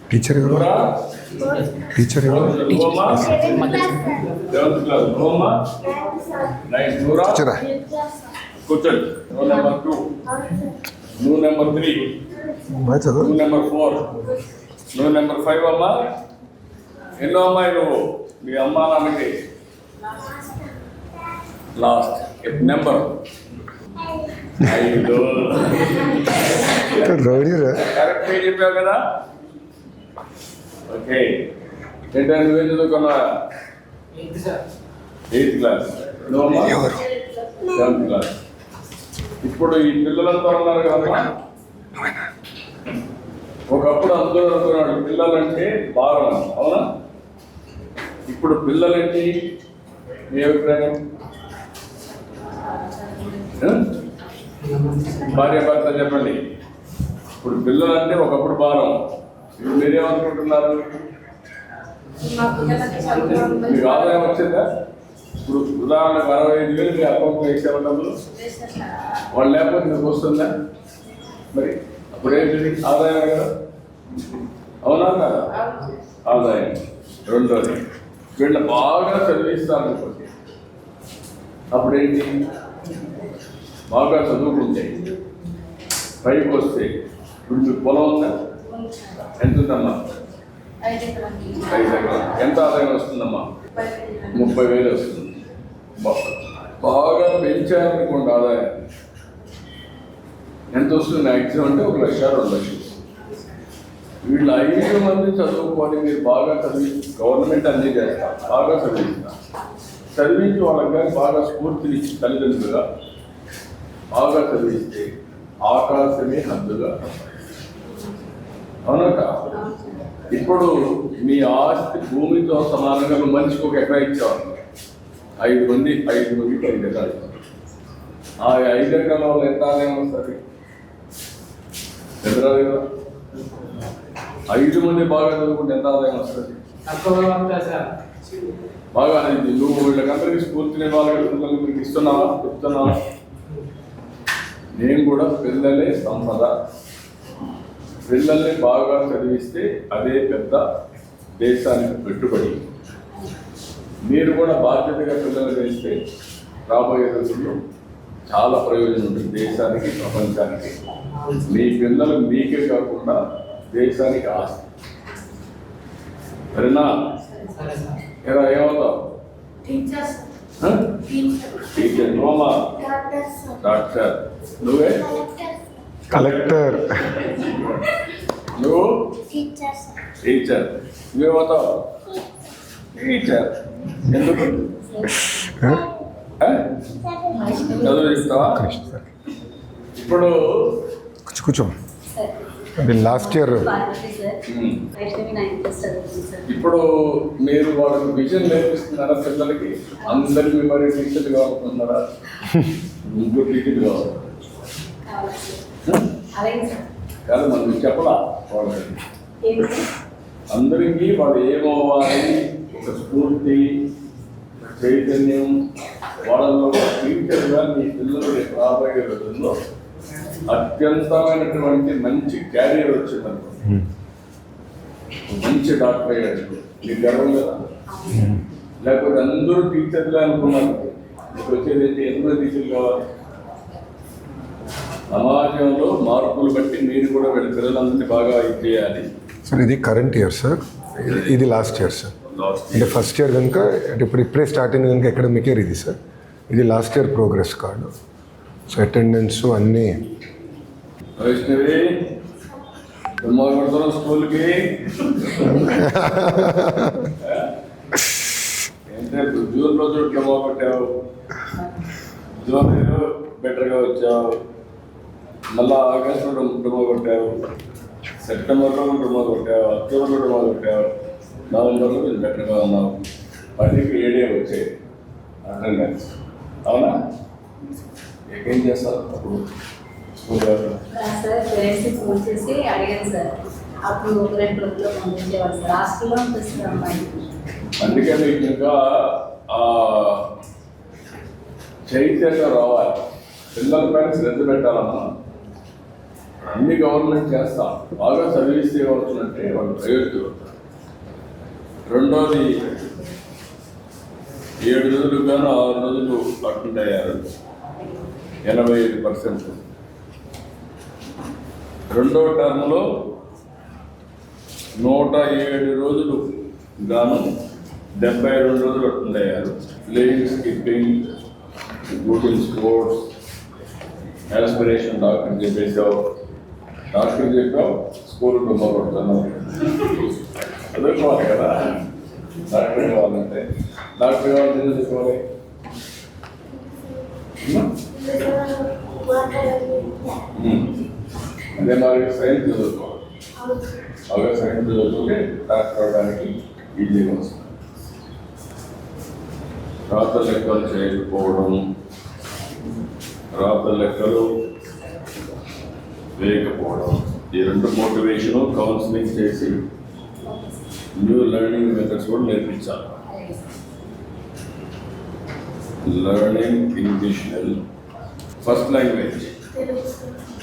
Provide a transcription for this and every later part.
Teacher ఎవరు? Teacher ఎవరు? టీచరా? కూర్చోండి. Rule number 2, rule number 3, rule number 4, rule number 5. అమ్మా ఎన్నో అమ్మాయి నువ్వు మీ అమ్మా నాన్నకి లాస్ట్ నెంబర్ 5. కరెక్ట్ చెప్పావు కదా. ఓకే. ఏంటంటే నువ్వేం చదువుకున్నా? 8th class. నువ్వమ్మా 7th class. ఇప్పుడు ఈ పిల్లలంతా ఉన్నారు కదా, ఒకప్పుడు అందరూ అనుకున్నాడు పిల్లలంటే భారం, అవునా? ఇప్పుడు పిల్లలంటే మీ అభిప్రాయం? భార్య భర్త చెప్పండి. ఇప్పుడు పిల్లలంటే ఒకప్పుడు భారం, ఇప్పుడు మీరేమనుకుంటున్నారు? మీకు ఆదాయం వచ్చిందా? ఇప్పుడు ఉదాహరణకు 65,000 మీ అకౌంట్లో వేసేవాళ్ళు డబ్బులు, వాళ్ళు లేకపోతే మీకు వస్తుందా? మరి అప్పుడు ఏంటి? ఆదాయం కదా, అవునా కదా? ఆదాయం. రెండోది, వీళ్ళ బాగా చదివిస్తారు. అప్పుడేంటి? బాగా చదువుకుంటే పైకి వస్తే ఇప్పుడు మీకు పొలం ఉందా? ఎంత ఉందమ్మా? 5 ఎకరాలు. ఎంత ఆదాయం వస్తుందమ్మా? 30,000 వస్తుంది. బాగా పెంచారనుకోండి ఆదాయం, ఎంత వస్తుంది మ్యాక్సిమం అంటే 1,00,000 2,00,000. వీళ్ళు 5 మంది చదువుకొని మీరు బాగా చదివి గవర్నమెంట్ అన్నీ చేస్తారు, బాగా చదివిస్తారు. చదివించి వాళ్ళకి కానీ బాగా స్ఫూర్తినిచ్చి తల్లిదండ్రులుగా బాగా చదివిస్తే ఆకాశమే హద్దుగా, అవునక? ఇప్పుడు మీ ఆస్తి భూమితో సమానంగా మనిషికి 1 ఎకరా ఇచ్చేవాళ్ళు. 5 మందికి 5 ఎకరాలు. ఆ 5 ఎకరాల వల్ల ఎంత ఆదాయం వస్తుంది? ఎదురాలి కదా. 5 మంది బాగా చదువుకుంటే ఎంత ఆదాయం వస్తుంది? బాగా నువ్వు వీళ్ళకందరికీ స్ఫూర్తిని పిల్లలు మీకు ఇస్తున్నావా? చెప్తున్నావా? నేను కూడా పిల్లలే సంపద. పిల్లల్ని బాగా చదివిస్తే అదే పెద్ద దేశానికి పెట్టుబడి. మీరు కూడా బాధ్యతగా పిల్లలు చేస్తే రాబోయే రోజుల్లో చాలా ప్రయోజనం ఉంటుంది దేశానికి, ప్రపంచానికి. మీ పిల్లలు మీకే కాకుండా దేశానికి ఆస్తి. సరేనా? ఎలా ఏమవుతావు? టీచర్. నువ్వమ్మా? డాక్టర్. నువ్వే? కలెక్టర్. నువ్వు? టీచర్. నువ్వేమవుతావు? టీచర్. ఎందుకు? చదువు ఇస్తావా? ఇప్పుడు కూర్చో. లాస్ట్ ఇయర్ ఇప్పుడు మీరు వాళ్ళకి విజన్ నేర్పిస్తున్నారా పిల్లలకి? అందరికీ మరి టీచర్లు కావాలనుకుంటున్నారా? ముగ్గురు టీచర్లు కావాలి కాదు, మనం చెప్పలా వాళ్ళకి. అందరికీ వాళ్ళు ఏమవ్వాలి, ఒక స్ఫూర్తి, చైతన్యం వాళ్ళలో టీచర్గా మీ పిల్లలు రాబోయే రోజుల్లో అత్యంతమైనటువంటి మంచి క్యారియర్ వచ్చిందనుకో, మంచి డాక్టర్ అయ్యాడు, మీకు గర్వం కదా. లేకపోతే అందరూ టీచర్గా అనుకున్నారు, మీకు వచ్చేది ఎందరో టీచర్లు కావాలి. సమాజంలో మార్పులు బట్టి మీరు కూడా వీళ్ళ పిల్లలందరినీ బాగా ఇది చేయాలి. సార్ ఇది కరెంట్ ఇయర్ సార్, ఇది లాస్ట్ ఇయర్ సార్. అంటే ఫస్ట్ ఇయర్ కనుక అంటే ఇప్పుడే స్టార్ట్ అయింది కనుక అకాడమిక్ ఇయర్ ఇది సార్. ఇది last year progress card. So attendance అన్నీ. వైష్ణవి కొడుతున్నాం స్కూల్కి. ఏంటంటే జూన్ రోజు డెమో కొట్టావు, జూన్ బెటర్గా వచ్చావు, మళ్ళీ ఆగస్టులో డెమో కొట్టావు, సెప్టెంబర్లో డెమో కొట్టావు, అక్టోబర్లో డెమో కొట్టావు, నవంబర్లో కొంచెం బెటర్గా ఉన్నావు. వాటికి 7 వచ్చాయి అటెండెన్స్, అవునా? ఏం చేస్తారు అప్పుడు? సార్ పేరెంట్స్కి ఫోన్ చేసి అడిగాను సార్, అప్పుడు 2 రోజుల్లో పంపించేవాళ్ళు సార్. హాస్టల్లో ఉంటుంది సార్ అమ్మాయి. అందుకే మీకు ఇంకా చైతన్యం రావాలి, పిల్లల పైన శ్రద్ధ పెట్టాలమ్మా. అన్ని గవర్నమెంట్ చేస్తాం, బాగా చదివిస్తే ఏమవుతుందంటే వాళ్ళు ప్రయోజనం అవుతారు. రెండోది 7 రోజులు గాను 6 రోజులు అటెండ్ అయ్యారు, 85%. రెండో టర్మ్లో 107 రోజులు గాను 72 రోజులు అటెండ్ అయ్యారు. Playing, skipping, Google sports, aspiration doctor చెప్పేసావు, డాక్టర్ చెప్పావు, స్కూల్ డబ్బా కొడుతున్నావు. చదువుకోవాలి కదా, డాక్టర్ కావాలంటే. డాక్టర్ కావాలంటే చదువుకోవాలి. అదే మరి సైన్స్ చదువుకోవాలి. బాగా సైన్స్ చదువుకుంటే డాక్టర్ అవడానికి ఈజీగా వస్తుంది. రాత లెక్కలు చేయకపోవడం, రాత లెక్కలు వేయకపోవడం, ఈ 2 మోటివేషను కౌన్సిలింగ్ చేసి న్యూ లెర్నింగ్ మెథడ్స్ కూడా నేర్పించాలి. Learning English first language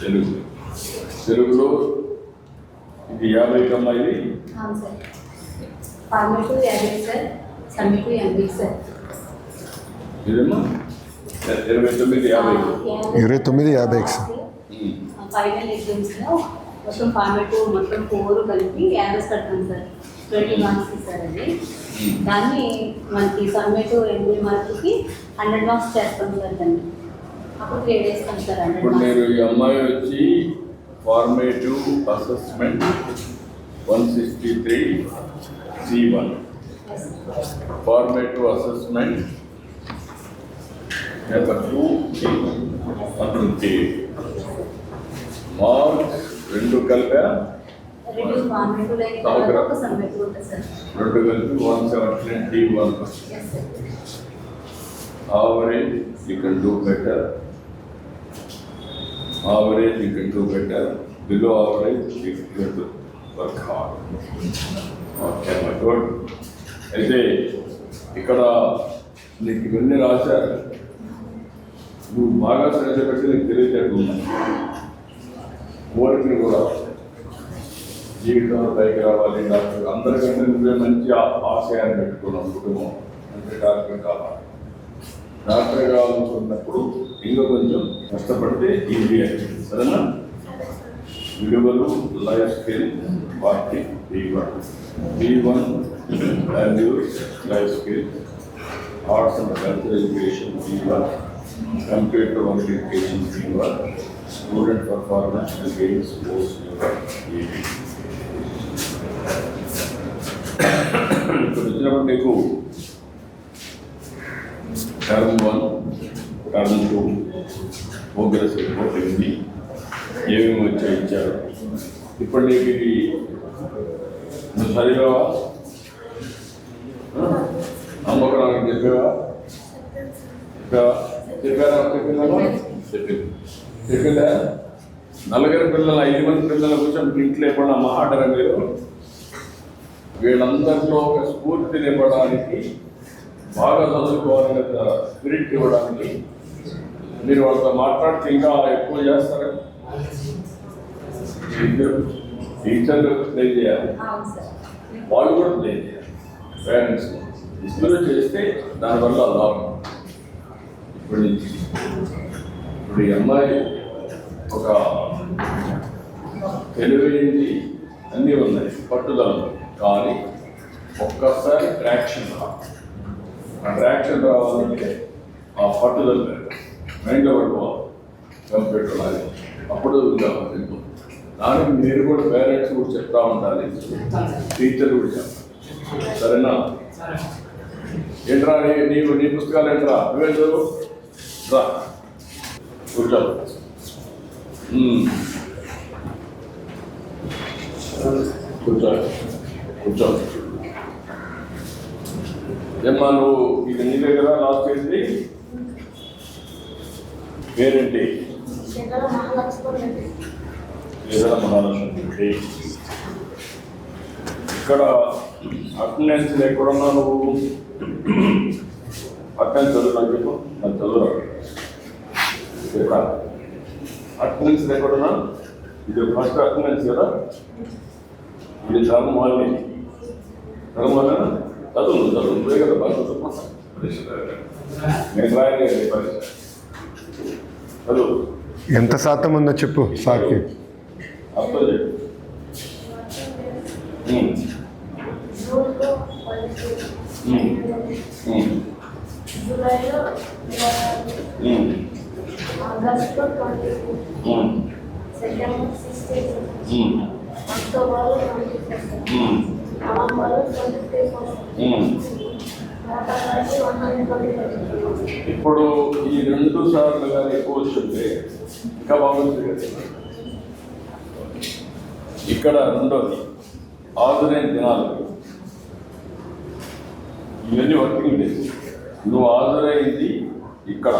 Telugu. తెలుగులో ఇది 50 కమ్మా ఇది. అవును sir. Formative 50 sir, summative 80 sir. ఇదేమో 29 50. 29-50 సార్. ఫైనల్ ఎగ్జామ్స్లో మొత్తం ఫార్మేటివ్ మొత్తం 4 కలిపి యావరేజ్ కడతాం సార్. 20 మార్క్స్ సార్ అది. దాన్ని మనకి సమ్మేటివ్ 80 మార్కులకి 100 మార్క్స్ చేస్తాం సార్. దాన్ని అప్పుడు గ్రేడ్ వేస్తాం సార్. 100 ఇప్పుడు మార్క్స్. మీరు ఈ అమ్మాయి వచ్చి formative assessment 163 C1, formative assessment number 2 150 marks. 2 కలిపా, రెండు ఫార్మేటివ్ అయిన తర్వాత ఒక సమ్మేటివ్ ఉంటుంది సార్. 2 కలిపి 179 D1. Yes sir. Average you can do better. Average you can do better. Below average you have to work hard. Okay, my God. అయితే ఇక్కడ నీకు ఇవన్నీ రాశారు, నువ్వు బాగా శ్రద్ధ పెట్టి నీకు తెలియజేట్టు ఉన్నాయి. కోరికలు కూడా జీవితంలో పైకి రావాలి, డాక్టర్ అందరికంటే నువ్వే మంచి ఆశయాన్ని పెట్టుకున్నావు. కుటుంబం అంటే డాక్టర్ కావాలి, డాక్టర్ కావాలనుకున్నప్పుడు ఇంకా కొంచెం కష్టపడితే ఈజీ అవుతుంది. సరేనా? విలువలు, life skill party B1 values, life skill, arts and cultural education B1, computer education B1, student performance games sports B1. ఇప్పుడు వచ్చినప్పుడు నీకు టర్మ్ 1, టర్మ్ 2 ప్రోగ్రెస్ రిపోర్ట్ ఉంది, ఏమేమి వచ్చాయి ఇచ్చారు. ఇప్పుడు నీకు ఇది నువ్వు చదివావా? అమ్మకరానికి చెప్పావా? చెప్పిందా? నలుగురు పిల్లలు 5 మంది పిల్లల కూర్చొని ఇంట్లో ఎప్పుడు మాట్లాడరా మీరు? వీళ్ళందరిలో ఒక స్ఫూర్తి నింపడానికి, బాగా చదువుకోవాలని స్పిరిట్ ఇవ్వడానికి మీరు వాళ్ళతో మాట్లాడితే ఇంకా ఎక్కువ చేస్తారు. టీచర్లు ప్లే చేయాలి, అవును సార్. వాళ్ళు కూడా ప్లే చేయాలి. పేరెంట్స్ ఇద్దరు చేస్తే దానివల్ల లాభం. ఇప్పుడు ఈ అమ్మాయి ఒక తెలివైంది, అన్నీ ఉన్నాయి, పట్టుదల. కానీ ఒక్కసారి ట్రాక్షన్ రావాలి. ఆ ట్రాక్షన్ రావాలంటే ఆ పట్టుదల మైండ్లో పట్టుకోవాలి, కంప్యూటర్ లాగా. అప్పుడు దానికి మీరు కూడా పేరెంట్స్ కూడా చెప్తా ఉండాలి, టీచర్ కూడా చెప్పాలి. సరేనా? ఏంట్రా నీకు నీ పుస్తకాలు ఏంట్రా? నువ్వే చదువు రా, కూర్చో. కూర్చో కూర్చో. ఏమ్మా నువ్వు ఇది నీ దగ్గర లాస్ట్ చేసి పేరేంటి? లేదా మహాలక్ష్మి. ఇక్కడ అటెండెన్స్ లేకుండా నువ్వు పక్కన చదువు నాకు చెప్పు, నాకు చదువు చెప్పా. అటెండెన్స్ ఎక్కడున్నా? ఇది ఫస్ట్ అటెండెన్స్ కదా, ఇది టర్మ్ వన్. టర్మ్ వన్ చదువు పోయి కదా బాగా చదువు. నేను రాయలేదు పరీక్ష. చదువు ఎంత శాతం ఉందో చెప్పు సార్కి. అర్థం చెప్పు. జూలైలో ఆగస్టులో 22, సెప్టెంబర్ 16, అక్టోబర్లో 24, నవంబర్లో 23, నవంబర్లో 125. ఇప్పుడు ఈ 2 సార్లు కానీ ఎక్కువ వచ్చింటే ఇంకా బాగుంటుంది కదా. ఇక్కడ రెండోది హాజరైన దినాలు, ఇవన్నీ వర్కింగ్ డేస్. నువ్వు హాజరైంది ఇక్కడ